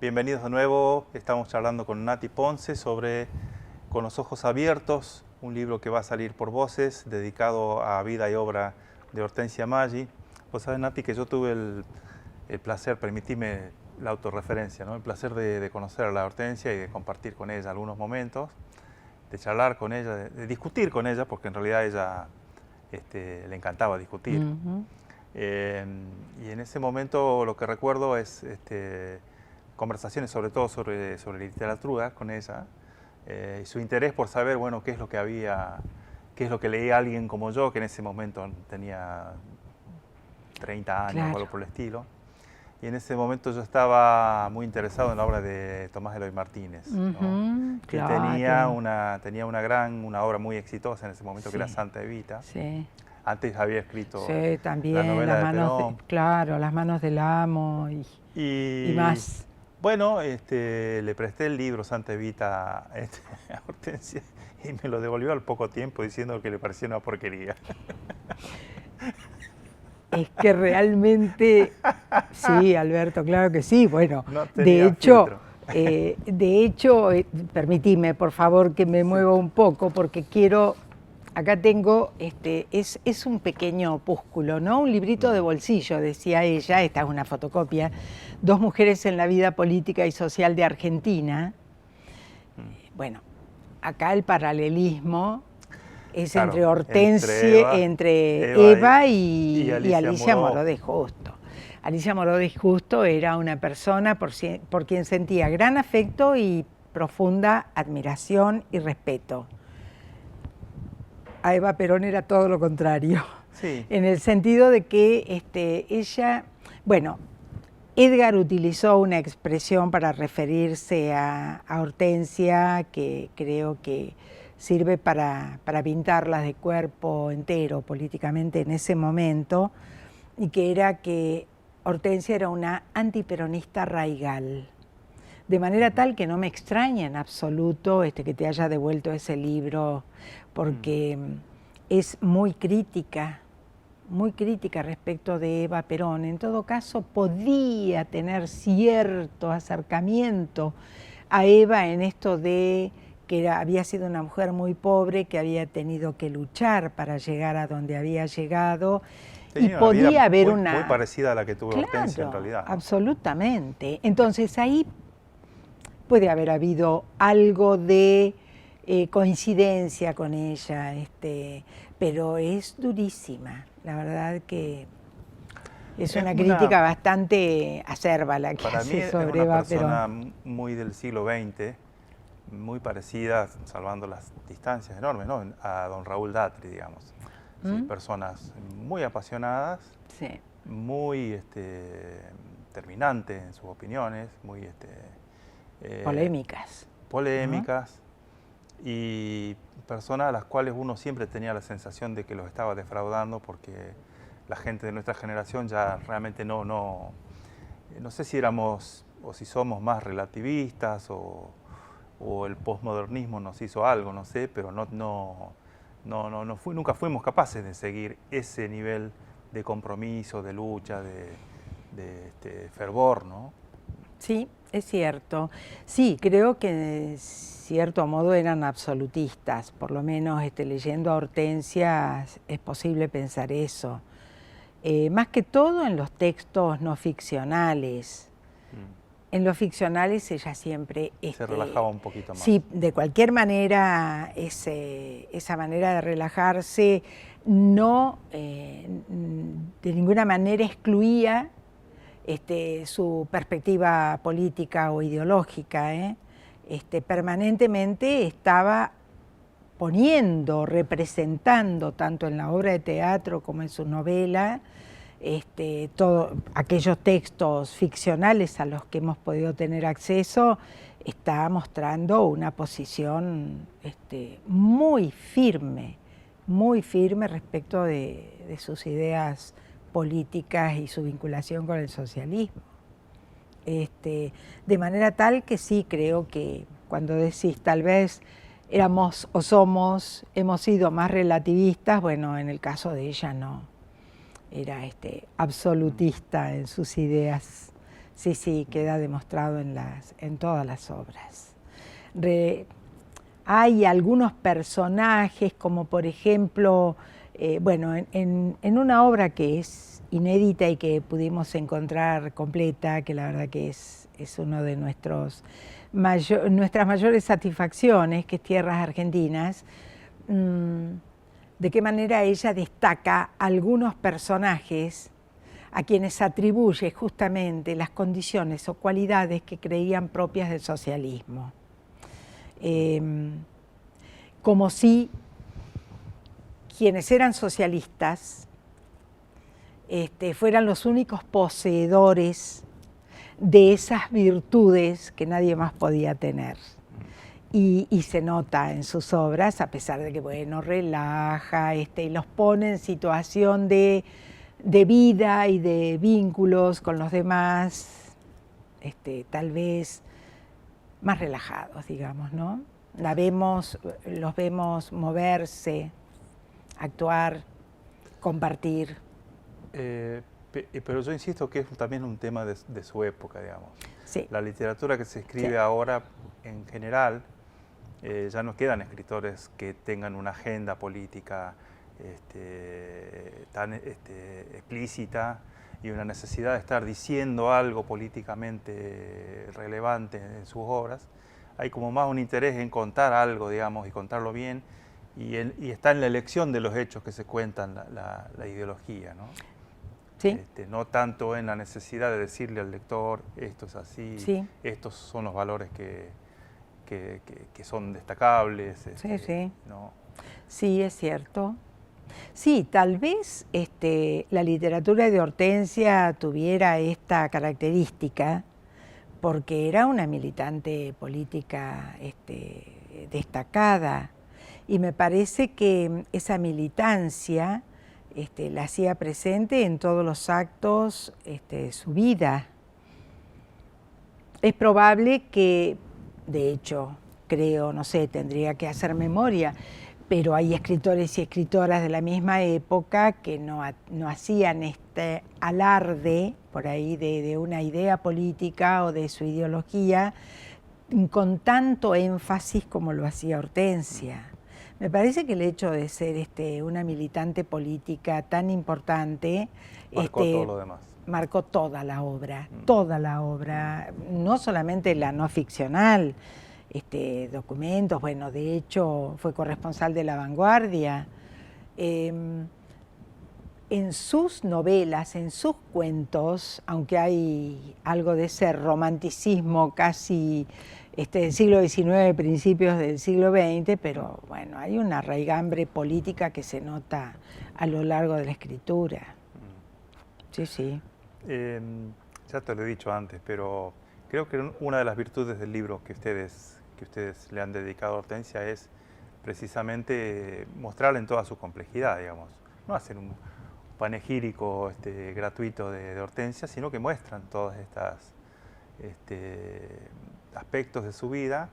bienvenidos de nuevo. Estamos charlando con Nati Ponce sobre Con los ojos abiertos, un libro que va a salir por Voces, dedicado a vida y obra de Hortensia Maggi. Vos sabés, Nati, que yo tuve el placer, permitime la autorreferencia, ¿no? El placer de conocer a la Hortensia y de compartir con ella algunos momentos, de charlar con ella, de discutir con ella, porque en realidad a ella le encantaba discutir. Y en ese momento lo que recuerdo es conversaciones sobre todo sobre literatura con ella, y su interés por saber, bueno, qué es lo que leía alguien como yo, que en ese momento tenía 30 años, Claro. o algo por el estilo. Y en ese momento yo estaba muy interesado en la obra de Tomás Eloy Martínez, ¿no? Que claro. tenía una obra muy exitosa en ese momento, Sí. que era Santa Evita. Sí. Antes había escrito Sí, también, la novela las de manos Perón. claro, Las manos del amo y más. Bueno, le presté el libro Santa Evita a Hortensia y me lo devolvió al poco tiempo diciendo que le parecía una porquería. Es que realmente, sí, Alberto, claro que sí. Bueno, No tenía filtro. de hecho, permitime, por favor, que me mueva un poco, porque quiero, acá tengo, es un pequeño opúsculo, ¿no? Un librito de bolsillo, decía ella, esta es una fotocopia, Dos mujeres en la vida política y social de Argentina. Bueno, acá el paralelismo es Claro, entre Hortensia, entre Eva y Alicia Moró de Justo. Alicia Moró de Justo era una persona por quien sentía gran afecto y profunda admiración y respeto. A Eva Perón era todo lo contrario, Sí. En el sentido de que ella, bueno, Edgar utilizó una expresión para referirse a Hortensia que creo que sirve para pintarla de cuerpo entero políticamente en ese momento, y que era que Hortensia era una antiperonista raigal. De manera tal que no me extraña en absoluto que te haya devuelto ese libro, porque es muy crítica respecto de Eva Perón. En todo caso, podía tener cierto acercamiento a Eva en esto de que había sido una mujer muy pobre, que había tenido que luchar para llegar a donde había llegado. Tenía y podía haber muy parecida a la que tuvo Hortensia en realidad, ¿no? Absolutamente. Entonces ahí puede haber habido algo de coincidencia con ella, pero es durísima. La verdad que es una crítica bastante acerba la que hace sobre Eva Perón. Para mí es una persona muy del siglo XX, muy parecida, salvando las distancias enormes, ¿no?, a don Raúl Datri, digamos. Sí, personas muy apasionadas, sí, muy terminantes en sus opiniones, muy polémicas. Polémicas, y personas a las cuales uno siempre tenía la sensación de que los estaba defraudando, porque la gente de nuestra generación ya realmente no sé si éramos o si somos más relativistas o el posmodernismo nos hizo algo, no sé, pero nunca fuimos capaces de seguir ese nivel de compromiso, de lucha, de fervor, ¿no? Sí, es cierto. Sí, creo que de cierto modo eran absolutistas, por lo menos leyendo a Hortensia es posible pensar eso. Más que todo en los textos no ficcionales. En los ficcionales ella siempre se relajaba un poquito más. Sí, de cualquier manera, esa manera de relajarse no de ninguna manera excluía su perspectiva política o ideológica. Permanentemente estaba poniendo, representando, tanto en la obra de teatro como en su novela, todos aquellos textos ficcionales a los que hemos podido tener acceso, está mostrando una posición muy firme respecto de sus ideas políticas y su vinculación con el socialismo. De manera tal que sí, creo que cuando decís tal vez éramos o somos, hemos sido más relativistas, bueno, en el caso de ella no. Era absolutista en sus ideas sí, sí, queda demostrado en todas las obras. Hay algunos personajes, como por ejemplo, bueno, en una obra que es inédita y que pudimos encontrar completa, que la verdad que es uno de nuestras mayores satisfacciones, que es Tierras Argentinas, de qué manera ella destaca algunos personajes a quienes atribuye justamente las condiciones o cualidades que creían propias del socialismo. Como si quienes eran socialistas fueran los únicos poseedores de esas virtudes que nadie más podía tener. Y se nota en sus obras, a pesar de que, bueno, relaja y los pone en situación de vida y de vínculos con los demás, tal vez más relajados, digamos, ¿no? Los vemos moverse, actuar, compartir. Pero yo insisto que es también un tema de su época, digamos. Sí. La literatura que se escribe Sí. ahora, en general, ya no quedan escritores que tengan una agenda política tan explícita y una necesidad de estar diciendo algo políticamente relevante en sus obras. Hay como más un interés en contar algo, digamos, y contarlo bien, y está en la elección de los hechos que se cuentan la ideología, ¿no? Sí. No tanto en la necesidad de decirle al lector, esto es así, Sí. estos son los valores que son destacables. Sí, sí. ¿No? Sí, es cierto. Sí, tal vez la literatura de Hortensia tuviera esta característica porque era una militante política destacada, y me parece que esa militancia la hacía presente en todos los actos de su vida. Es probable que, de hecho, creo, no sé, tendría que hacer memoria, pero hay escritores y escritoras de la misma época que no hacían este alarde por ahí de una idea política o de su ideología con tanto énfasis como lo hacía Hortensia. Me parece que el hecho de ser una militante política tan importante marcó todo lo demás. Marcó toda la obra, no solamente la no ficcional, documentos, bueno, de hecho fue corresponsal de La Vanguardia. En sus novelas, en sus cuentos, aunque hay algo de ese romanticismo casi del siglo XIX, principios del siglo XX, pero bueno, hay una raigambre política que se nota a lo largo de la escritura. Sí, sí. Ya te lo he dicho antes, pero creo que una de las virtudes del libro que ustedes le han dedicado a Hortensia es precisamente mostrarla en toda su complejidad, digamos. No hacer un panegírico gratuito de Hortensia, sino que muestran todos estos aspectos de su vida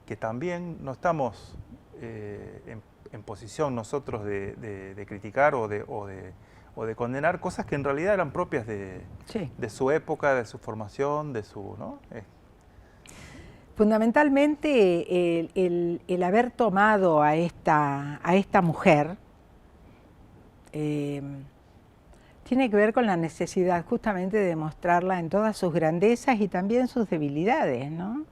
que también no estamos en posición nosotros de criticar o de condenar cosas que en realidad eran propias de su época, de su formación, de su... ¿no? Fundamentalmente el haber tomado a esta mujer tiene que ver con la necesidad justamente de mostrarla en todas sus grandezas y también sus debilidades, ¿no?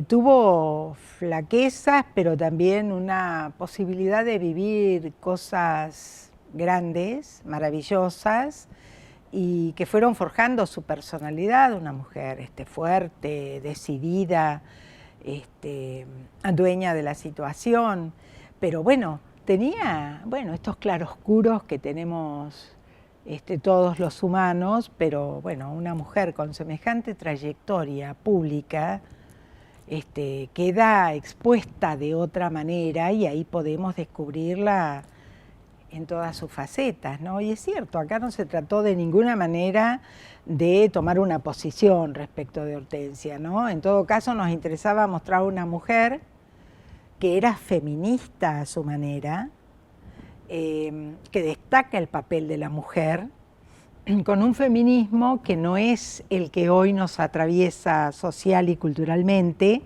Tuvo flaquezas, pero también una posibilidad de vivir cosas grandes, maravillosas, y que fueron forjando su personalidad, una mujer fuerte, decidida, dueña de la situación, pero bueno, tenía estos claroscuros que tenemos todos los humanos, pero bueno, una mujer con semejante trayectoria pública queda expuesta de otra manera, y ahí podemos descubrirla en todas sus facetas, ¿no? Y es cierto, acá no se trató de ninguna manera de tomar una posición respecto de Hortensia, ¿no? En todo caso nos interesaba mostrar una mujer que era feminista a su manera, que destaca el papel de la mujer, con un feminismo que no es el que hoy nos atraviesa social y culturalmente.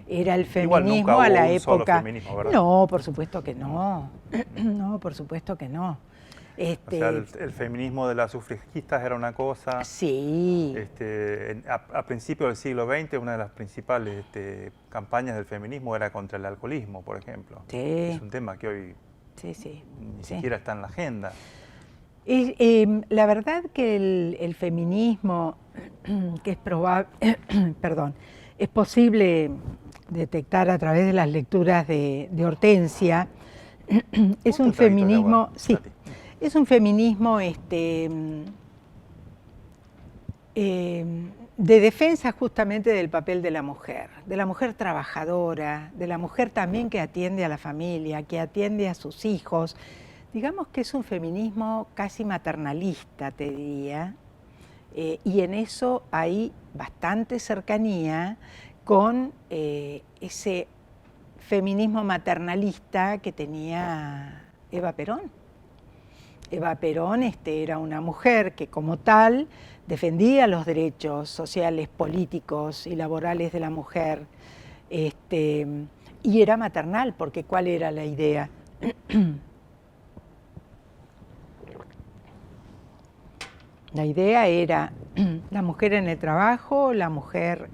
Era el Igual feminismo nunca a la hubo un solo época. feminismo, ¿verdad? No, por supuesto que no. No, por supuesto que no. O sea, el feminismo de las sufragistas era una cosa. Sí. A principios del siglo XX, una de las principales campañas del feminismo era contra el alcoholismo, por ejemplo. Sí. Es un tema que hoy Sí. ni siquiera está en la agenda. La verdad que el feminismo, que es probable, perdón, es posible detectar a través de las lecturas de Hortensia, es un feminismo, sí, es un feminismo de defensa justamente del papel de la mujer trabajadora, de la mujer también que atiende a la familia, que atiende a sus hijos. Digamos que es un feminismo casi maternalista, te diría, y en eso hay bastante cercanía con ese feminismo maternalista que tenía Eva Perón. Eva Perón era una mujer que como tal defendía los derechos sociales, políticos y laborales de la mujer, y era maternal, porque ¿cuál era la idea? La idea era la mujer en el trabajo, la mujer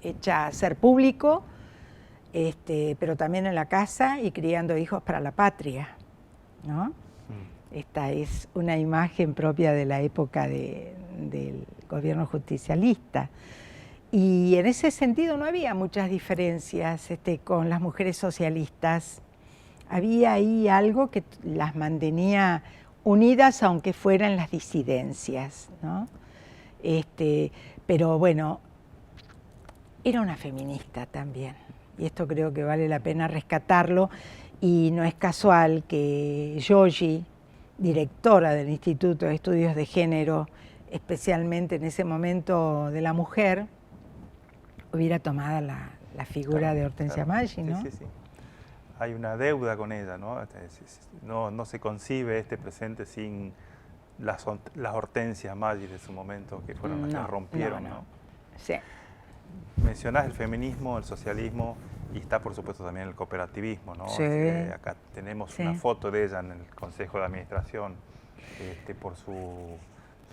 hecha a ser público, pero también en la casa y criando hijos para la patria, ¿no? Esta es una imagen propia de la época del gobierno justicialista. Y en ese sentido no había muchas diferencias con las mujeres socialistas. Había ahí algo que las mantenía unidas, aunque fueran las disidencias, ¿no? Pero bueno, era una feminista también, y esto creo que vale la pena rescatarlo, y no es casual que Giorgi, directora del Instituto de Estudios de Género, especialmente en ese momento de la mujer, hubiera tomado la figura de Hortensia Maggi, ¿no? Sí. Hay una deuda con ella, ¿no? No se concibe este presente sin las Hortensias Maggi de su momento, que fueron las que rompieron, ¿no? Sí. Mencionás el feminismo, el socialismo, y está por supuesto también el cooperativismo, ¿no? Sí. Acá tenemos una foto de ella en el Consejo de Administración, por su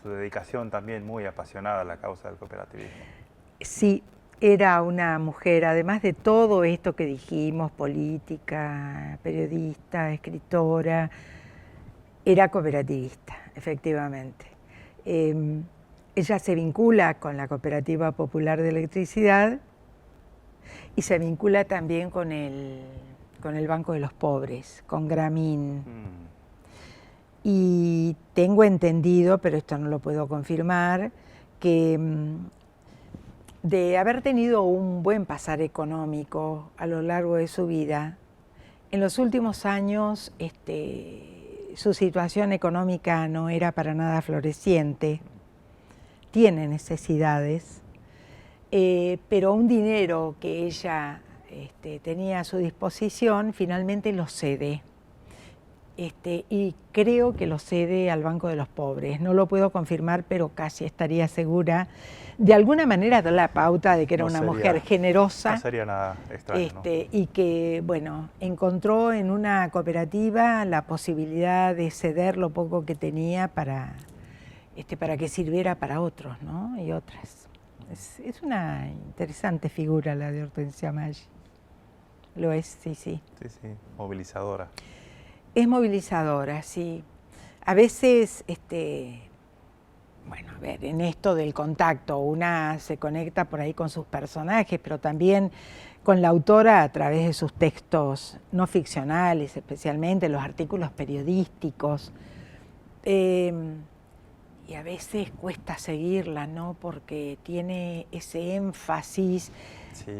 dedicación también muy apasionada a la causa del cooperativismo. Sí. Era una mujer, además de todo esto que dijimos, política, periodista, escritora, era cooperativista, efectivamente. Ella se vincula con la Cooperativa Popular de Electricidad y se vincula también con el Banco de los Pobres, con Gramín. Y tengo entendido, pero esto no lo puedo confirmar, que de haber tenido un buen pasar económico a lo largo de su vida, en los últimos años su situación económica no era para nada floreciente, tiene necesidades, pero un dinero que ella tenía a su disposición finalmente lo cede. Y creo que lo cede al Banco de los Pobres. No lo puedo confirmar, pero casi estaría segura. De alguna manera da la pauta de que era una mujer generosa. No sería nada extraño, ¿no? Y que, bueno, encontró en una cooperativa la posibilidad de ceder lo poco que tenía para que sirviera para otros, ¿no? Y otras. Es una interesante figura la de Hortensia Maggi. Lo es, sí. Sí, movilizadora. Es movilizadora, sí. A veces, bueno, a ver, en esto del contacto, una se conecta por ahí con sus personajes, pero también con la autora a través de sus textos no ficcionales, especialmente los artículos periodísticos. Y a veces cuesta seguirla, ¿no? Porque tiene ese énfasis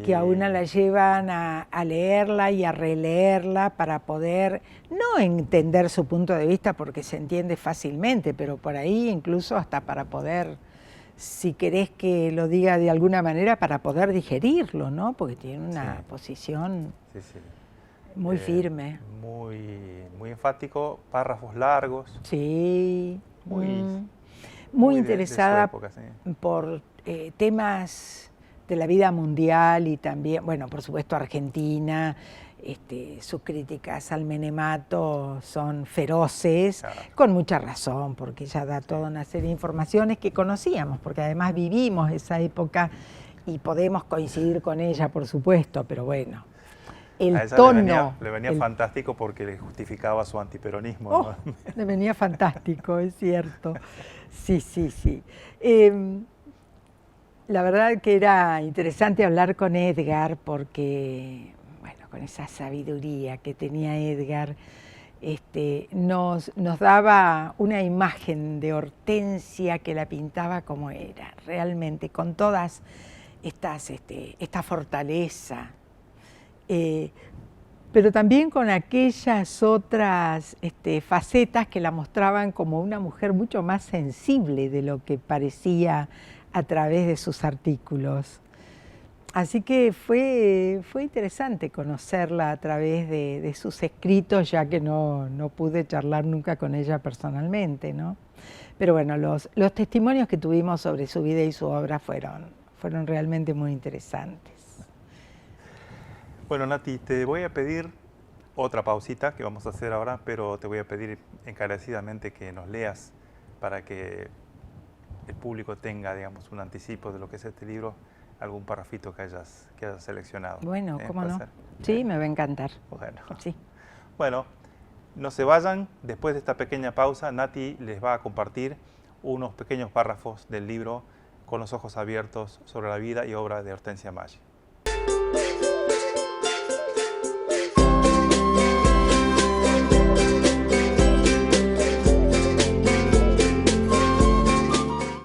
que a una la llevan a leerla y a releerla para poder, no entender su punto de vista porque se entiende fácilmente, pero por ahí incluso hasta para poder, si querés que lo diga de alguna manera, para poder digerirlo, ¿no? Porque tiene una posición muy firme. Muy enfático, párrafos largos. Sí. muy muy interesada de su época, sí. por temas de la vida mundial y también, bueno, por supuesto Argentina. Sus críticas al menemato son feroces, Claro. con mucha razón, porque ella da toda una serie de informaciones que conocíamos, porque además vivimos esa época y podemos coincidir con ella, por supuesto, pero bueno, el A ella tono... le venía fantástico porque le justificaba su antiperonismo, Oh, ¿no? le venía fantástico, es cierto. Sí, sí, sí. La verdad que era interesante hablar con Edgar porque, bueno, con esa sabiduría que tenía Edgar, nos daba una imagen de Hortensia que la pintaba como era, realmente, con todas esta fortaleza, pero también con aquellas otras facetas que la mostraban como una mujer mucho más sensible de lo que parecía a través de sus artículos. Así que fue interesante conocerla a través de sus escritos, ya que no pude charlar nunca con ella personalmente, ¿no? Pero bueno, los testimonios que tuvimos sobre su vida y su obra fueron realmente muy interesantes. Bueno, Nati, te voy a pedir otra pausita que vamos a hacer ahora, pero te voy a pedir encarecidamente que nos leas para que el público tenga, digamos, un anticipo de lo que es este libro, algún parrafito que hayas seleccionado. Bueno, ¿cómo no? Ser? Sí, me va a encantar. Bueno. Sí. Bueno, no se vayan. Después de esta pequeña pausa, Nati les va a compartir unos pequeños párrafos del libro Con los ojos abiertos sobre la vida y obra de Hortensia Maggi.